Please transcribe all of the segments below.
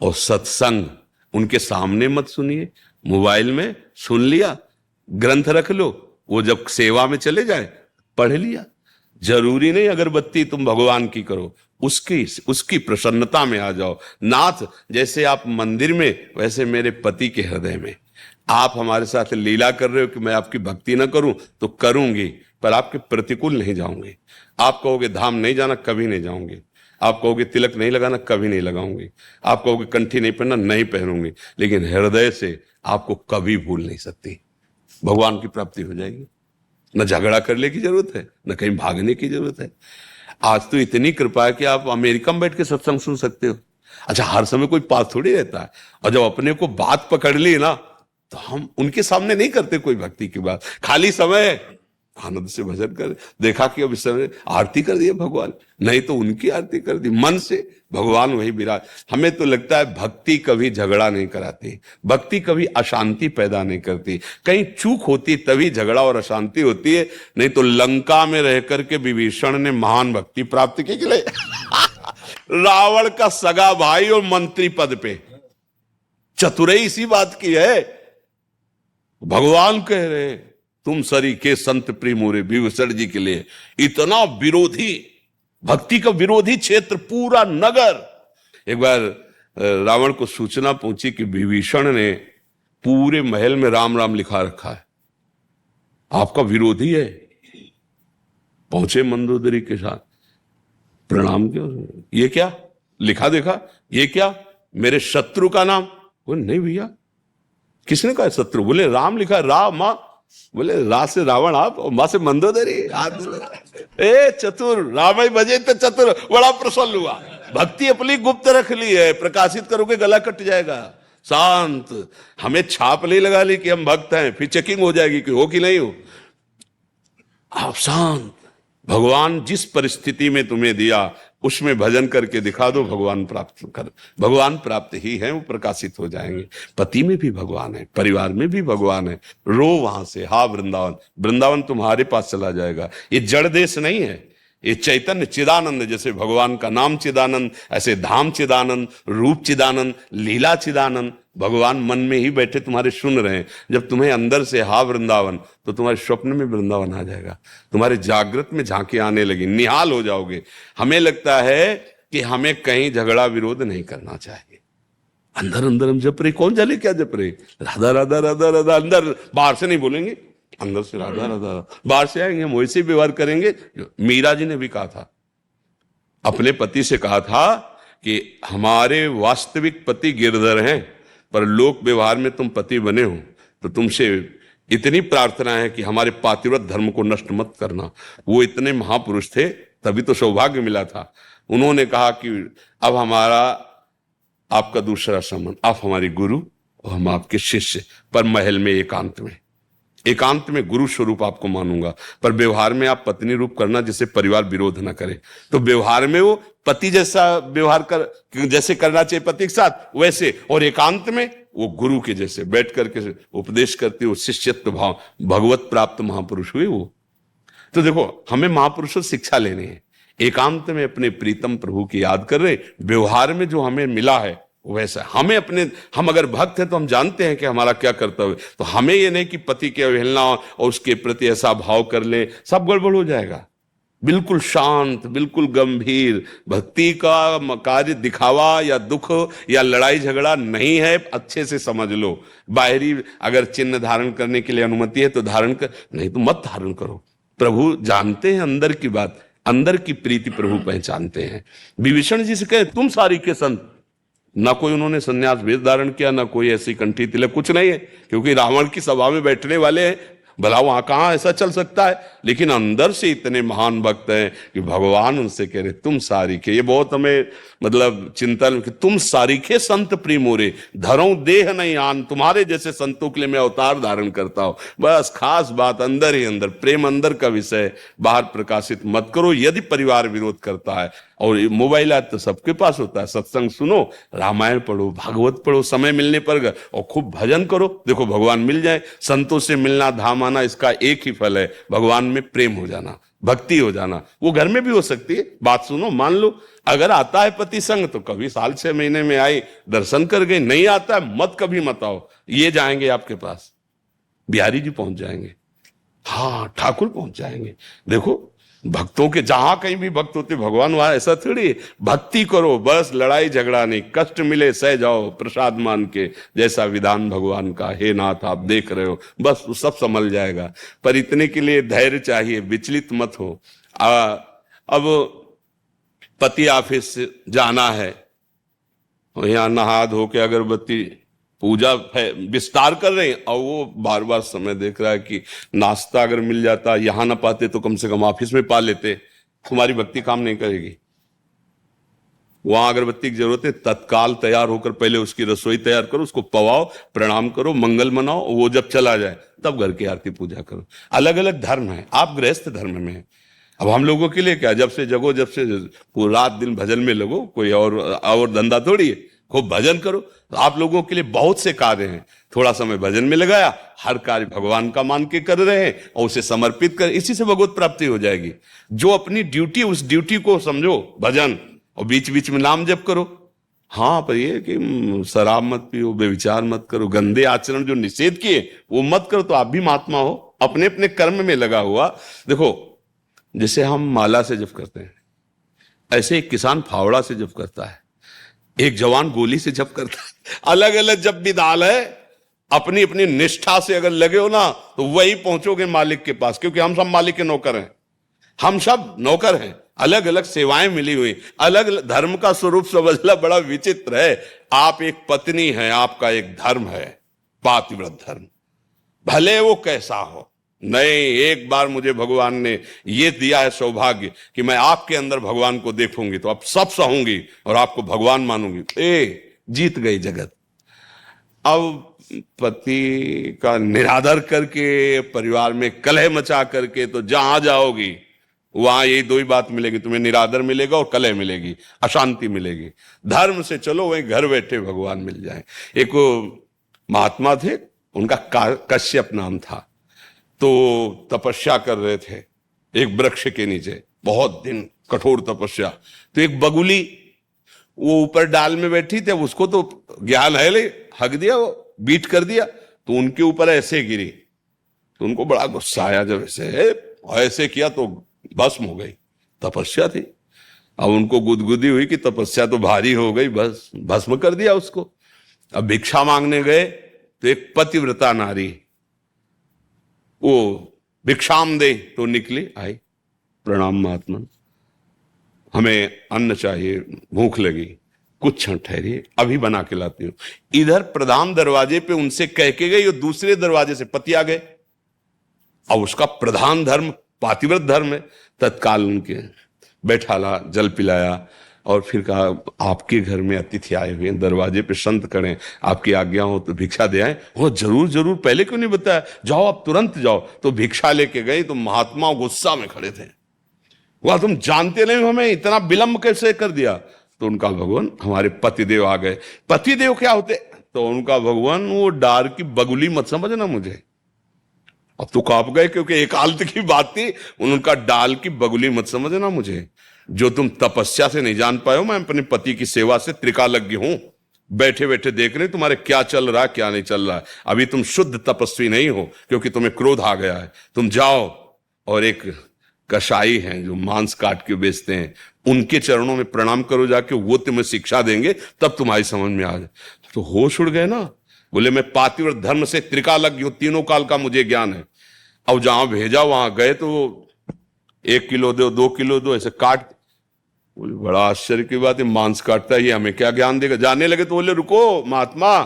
और सत्संग उनके सामने मत सुनिए, मोबाइल में सुन लिया, ग्रंथ रख लो, वो जब सेवा में चले जाए पढ़ लिया। जरूरी नहीं अगरबत्ती तुम भगवान की करो, उसकी प्रसन्नता में आ जाओ। नाथ जैसे आप मंदिर में, वैसे मेरे पति के हृदय में। आप हमारे साथ लीला कर रहे हो कि मैं आपकी भक्ति ना करूं, तो करूंगी, पर आपके प्रतिकूल नहीं जाऊंगी। आप कहोगे धाम नहीं जाना, कभी नहीं जाऊंगी। आप कहोगे तिलक नहीं लगाना, कभी नहीं लगाऊंगी। आप कहोगे कंठी नहीं पहनना, नहीं पहनूंगी, लेकिन हृदय से आपको कभी भूल नहीं सकती। भगवान की प्राप्ति हो जाएगी। न झगड़ा करने की जरूरत है, न कहीं भागने की जरूरत है। आज तो इतनी कृपा है कि आप अमेरिका में बैठ के सत्संग सुन सकते हो। अच्छा, हर समय कोई पास थोड़ी रहता है, और जब अपने को बात पकड़ ली ना, तो हम उनके सामने नहीं करते कोई भक्ति की बात। खाली समय आनंद से भजन कर, देखा कि अब इस समय आरती कर दी भगवान, नहीं तो उनकी आरती कर दी, मन से भगवान वही विराज। हमें तो लगता है भक्ति कभी झगड़ा नहीं कराती, भक्ति कभी अशांति पैदा नहीं करती। कहीं चूक होती तभी झगड़ा और अशांति होती है, नहीं तो लंका में रह करके विभीषण ने महान भक्ति प्राप्त की के लिए रावण का सगा भाई और मंत्री पद पे। चतुराई इसी बात की है। भगवान कह रहे तुम सरीखे संत प्रिय मोरे, विभीषण जी के लिए इतना विरोधी, भक्ति का विरोधी क्षेत्र पूरा नगर। एक बार रावण को सूचना पहुंची कि विभीषण ने पूरे महल में राम राम लिखा रखा है, आपका विरोधी है। पहुंचे मंदोदरी के साथ, प्रणाम क्यों, ये क्या लिखा, देखा ये क्या, मेरे शत्रु का नाम। बोले नहीं भैया, किसने कहा शत्रु? बोले राम लिखा, राम मां। बोले रा से रावण आप, और मां से मंदोदरी। ए चतुर, राम ही बजे तो चतुर। बड़ा प्रसन्न हुआ। भक्ति अपनी गुप्त रख ली है, प्रकाशित करोगे गला कट जाएगा। शांत, हमें छाप नहीं लगा ली कि हम भक्त हैं, फिर चेकिंग हो जाएगी कि हो कि नहीं हो। आप शांत, भगवान जिस परिस्थिति में तुम्हें दिया उसमें भजन करके दिखा दो, भगवान प्राप्त कर, भगवान प्राप्त ही है, वो प्रकाशित हो जाएंगे। पति में भी भगवान है, परिवार में भी भगवान है। रो वहां से, हा वृंदावन, वृंदावन तुम्हारे पास चला जाएगा। ये जड़ देश नहीं है, ये चैतन्य चिदानंद। जैसे भगवान का नाम चिदानंद, ऐसे धाम चिदानंद, रूप चिदानंद, लीला चिदानंद। भगवान मन में ही बैठे तुम्हारे सुन रहे हैं। जब तुम्हें अंदर से हा वृंदावन, तो तुम्हारे स्वप्न में वृंदावन आ जाएगा, तुम्हारे जागृत में झांकी आने लगी, निहाल हो जाओगे। हमें लगता है कि हमें कहीं झगड़ा विरोध नहीं करना चाहिए। अंदर अंदर हम जप रहे, कौन जाने क्या जप रहे, राधा राधा राधा राधा। अंदर, बाहर से नहीं बोलेंगे, अंदर से राधा राधा। बाहर से आएंगे हम वैसे व्यवहार करेंगे। मीरा जी ने भी कहा था, अपने पति से कहा था कि हमारे वास्तविक पति गिरधर हैं, पर लोक व्यवहार में तुम पति बने हो, तो तुमसे इतनी प्रार्थना है कि हमारे पातिव्रत धर्म को नष्ट मत करना। वो इतने महापुरुष थे, तभी तो सौभाग्य मिला था। उन्होंने कहा कि अब हमारा आपका दूसरा संबंध, आप हमारे गुरु और हम आपके शिष्य, पर महल में एकांत में, एकांत में गुरु स्वरूप आपको मानूंगा, पर व्यवहार में आप पत्नी रूप करना, जिससे परिवार विरोध ना करे। तो व्यवहार में वो पति जैसा व्यवहार कर, जैसे करना चाहिए पति के साथ वैसे, और एकांत में वो गुरु के जैसे बैठ करके उपदेश करते हो। शिष्यत्व भाव, भगवत प्राप्त महापुरुष हुए वो। तो देखो, हमें महापुरुषों से शिक्षा लेनी है। एकांत में अपने प्रीतम प्रभु की याद कर रहे, व्यवहार में जो हमें मिला है वैसा हमें अपने, हम अगर भक्त हैं तो हम जानते हैं कि हमारा क्या कर्तव्य। तो हमें ये नहीं कि पति की अवहेलना और उसके प्रति ऐसा भाव कर ले, सब गड़बड़ हो जाएगा। बिल्कुल शांत, बिल्कुल गंभीर। भक्ति का कार्य दिखावा या दुख या लड़ाई झगड़ा नहीं है, अच्छे से समझ लो। बाहरी अगर चिन्ह धारण करने के लिए अनुमति है तो धारण कर, नहीं तो मत धारण करो। प्रभु जानते हैं अंदर की बात, अंदर की प्रीति प्रभु पहचानते हैं। विभीषण जी से कहे तुम सारी के संत, ना कोई उन्होंने संन्यास वेश धारण किया, ना कोई ऐसी कंठी तिलक, कुछ नहीं है, क्योंकि रावण की सभा में बैठने वाले हैं। भला वहां कहां ऐसा चल सकता है, लेकिन अंदर से इतने महान भक्त हैं कि भगवान उनसे कह रहे तुम सारीखे। ये बहुत हमें मतलब चिंतन कि तुम सारीखे संत प्रिय मोरे, धरो देह नहीं आन, तुम्हारे जैसे संतों के लिए मैं अवतार धारण करता हूं। बस खास बात अंदर ही अंदर, प्रेम अंदर का विषय, बाहर प्रकाशित मत करो। यदि परिवार विरोध करता है, और मोबाइल आज तो सबके पास होता है, सत्संग सुनो, रामायण पढ़ो, भागवत पढ़ो, समय मिलने पर, और खूब भजन करो। देखो भगवान मिल जाए। संतों से मिलना, धाम आना, इसका एक ही फल है, भगवान में प्रेम हो जाना, भक्ति हो जाना। वो घर में भी हो सकती है। बात सुनो, मान लो अगर आता है पति संग तो कभी साल 6 महीने में आई, दर्शन कर गई। नहीं आता है, मत कभी मत आओ। ये जाएंगे आपके पास, बिहारी जी पहुंच जाएंगे, हाँ ठाकुर पहुंच जाएंगे। देखो भक्तों के जहां कहीं भी भक्त होते भगवान वहां, ऐसा थोड़ी है। भक्ति करो बस, लड़ाई झगड़ा नहीं, कष्ट मिले सह जाओ प्रसाद मान के, जैसा विधान भगवान का। हे नाथ आप देख रहे हो, बस वो सब संभल जाएगा। पर इतने के लिए धैर्य चाहिए, विचलित मत हो। अब पति ऑफिस जाना है, यहाँ नहा धो के अगरबत्ती पूजा विस्तार कर रहे हैं, और वो बार बार समय देख रहा है कि नाश्ता अगर मिल जाता, यहां ना पाते तो कम से कम ऑफिस में पा लेते। तुम्हारी भक्ति काम नहीं करेगी। वहां अगरबत्ती की जरूरत है, तत्काल तैयार होकर पहले उसकी रसोई तैयार करो, उसको पवाओ, प्रणाम करो, मंगल मनाओ। वो जब चला जाए तब घर की आरती पूजा करो। अलग अलग धर्म है, आप गृहस्थ धर्म में हैं। अब हम लोगों के लिए क्या, जब से जगो, जब से रात दिन भजन में लगो, कोई और धंधा थोड़ी है। खूब भजन करो। आप लोगों के लिए बहुत से कार्य हैं, थोड़ा समय भजन में लगाया, हर कार्य भगवान का मान के कर रहे हैं और उसे समर्पित कर, इसी से भगवत प्राप्ति हो जाएगी। जो अपनी ड्यूटी, उस ड्यूटी को समझो भजन, और बीच बीच में नाम जप करो। हाँ, पर ये कि शराब मत पियो, बेविचार मत करो, गंदे आचरण जो निषेध किए वो मत करो, तो आप भी महात्मा हो। अपने अपने कर्म में लगा हुआ। देखो जैसे हम माला से जप करते हैं, ऐसे एक किसान फावड़ा से जप करता है, एक जवान गोली से जप करता है। अलग अलग जप भी दाल है। अपनी अपनी निष्ठा से अगर लगे हो ना, तो वही पहुंचोगे मालिक के पास, क्योंकि हम सब मालिक के नौकर हैं। हम सब नौकर हैं, अलग अलग सेवाएं मिली हुई। अलग अलग धर्म का स्वरूप समझना बड़ा विचित्र है। आप एक पत्नी हैं, आपका एक धर्म है पातिव्रत धर्म, भले वो कैसा हो। नहीं, एक बार मुझे भगवान ने ये दिया है सौभाग्य कि मैं आपके अंदर भगवान को देखूंगी, तो अब सब सहूंगी और आपको भगवान मानूंगी। जीत गई जगत। अब पति का निरादर करके, परिवार में कलह मचा करके, तो जहां जाओगी वहां यही दो ही बात मिलेगी, तुम्हें निरादर मिलेगा और कलह मिलेगी, अशांति मिलेगी। धर्म से चलो, वहीं घर बैठे भगवान मिल जाए। एक महात्मा थे, उनका कश्यप नाम था। तो तपस्या कर रहे थे एक वृक्ष के नीचे, बहुत दिन कठोर तपस्या। तो एक बगुली वो ऊपर डाल में बैठी थी, उसको तो ज्ञान है, ले हक दिया, वो बीट कर दिया, तो उनके ऊपर ऐसे गिरी। तो उनको बड़ा गुस्सा आया, जब ऐसे किया तो भस्म हो गई। तपस्या थी। अब उनको गुदगुदी हुई कि तपस्या तो भारी हो गई, बस भस्म कर दिया उसको। अब भिक्षा मांगने गए तो एक पतिव्रता नारी वो भिक्षाम दे, तो निकली, आई, प्रणाम महात्मा, हमें अन्न चाहिए, भूख लगी, कुछ क्षण ठहरिए, अभी बना के लाती हूं। इधर प्रधान दरवाजे पे उनसे कह के गई, और दूसरे दरवाजे से पति आ गए। अब उसका प्रधान धर्म पातिव्रत धर्म है। तत्काल उनके बैठाला, जल पिलाया, और फिर कहा आपके घर में अतिथि आए हुए हैं, दरवाजे पे संत खड़े, आपकी आज्ञा हो तो भिक्षा दे आए। वो जरूर जरूर, पहले क्यों नहीं बताया, जाओ आप तुरंत जाओ। तो भिक्षा लेके गई, तो महात्मा गुस्सा में खड़े थे। वह तुम जानते नहीं हमें इतना विलंब कैसे कर दिया। तो उनका भगवान, हमारे पतिदेव आ गए। पतिदेव क्या होते? तो उनका भगवान, वो डार की बगुली मत समझना मुझे। अब तो कांप गए, क्योंकि एकांत की बात थी। उनका डाल की बगुली मत समझना मुझे। जो तुम तपस्या से नहीं जान पाए हो, मैं अपने पति की सेवा से त्रिकालज्ञ हूं। बैठे बैठे देख रहे तुम्हारे क्या चल रहा है, क्या नहीं चल रहा है। अभी तुम शुद्ध तपस्वी नहीं हो, क्योंकि तुम्हें क्रोध आ गया है। तुम जाओ, और एक कसाई हैं जो मांस काट के बेचते हैं, उनके चरणों में प्रणाम करो जाके, वो तुम्हें शिक्षा देंगे, तब तुम्हारी समझ में आ जाए। तो होश उड़ गए ना। बोले मैं पातिव्रत धर्म से त्रिकालज्ञ हूं, तीनों काल का मुझे ज्ञान है। अब जहां भेजा वहां गए तो 1 किलो दो, 2 किलो दो, ऐसे काट। बोले बड़ा आश्चर्य की बात है, मांस काटता है, ये हमें क्या ज्ञान देगा। जाने लगे तो बोले रुको महात्मा,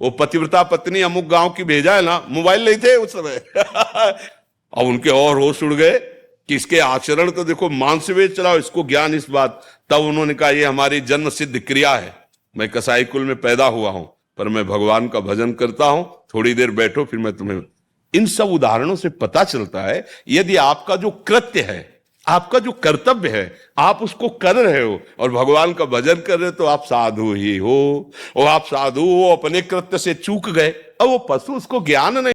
वो पतिव्रता पत्नी अमुक गांव की भेजा है ना। मोबाइल नहीं थे उस समय। अब उनके और होश उड़ गए कि इसके आचरण तो देखो, मांस बेच रहा हो, इसको ज्ञान इस बात। तब उन्होंने कहा ये हमारी जन्म सिद्ध क्रिया है, मैं कसाई कुल में पैदा हुआ हूं, पर मैं भगवान का भजन करता हूं। थोड़ी देर बैठो, फिर मैं तुम्हें। इन सब उदाहरणों से पता चलता है, यदि आपका जो कृत्य है, आपका जो कर्तव्य है, आप उसको कर रहे हो और भगवान का भजन कर रहे हो, तो आप साधु ही हो। और आप साधु हो, अपने कृत्य से चूक गए। अब वो पशु, उसको ज्ञान नहीं।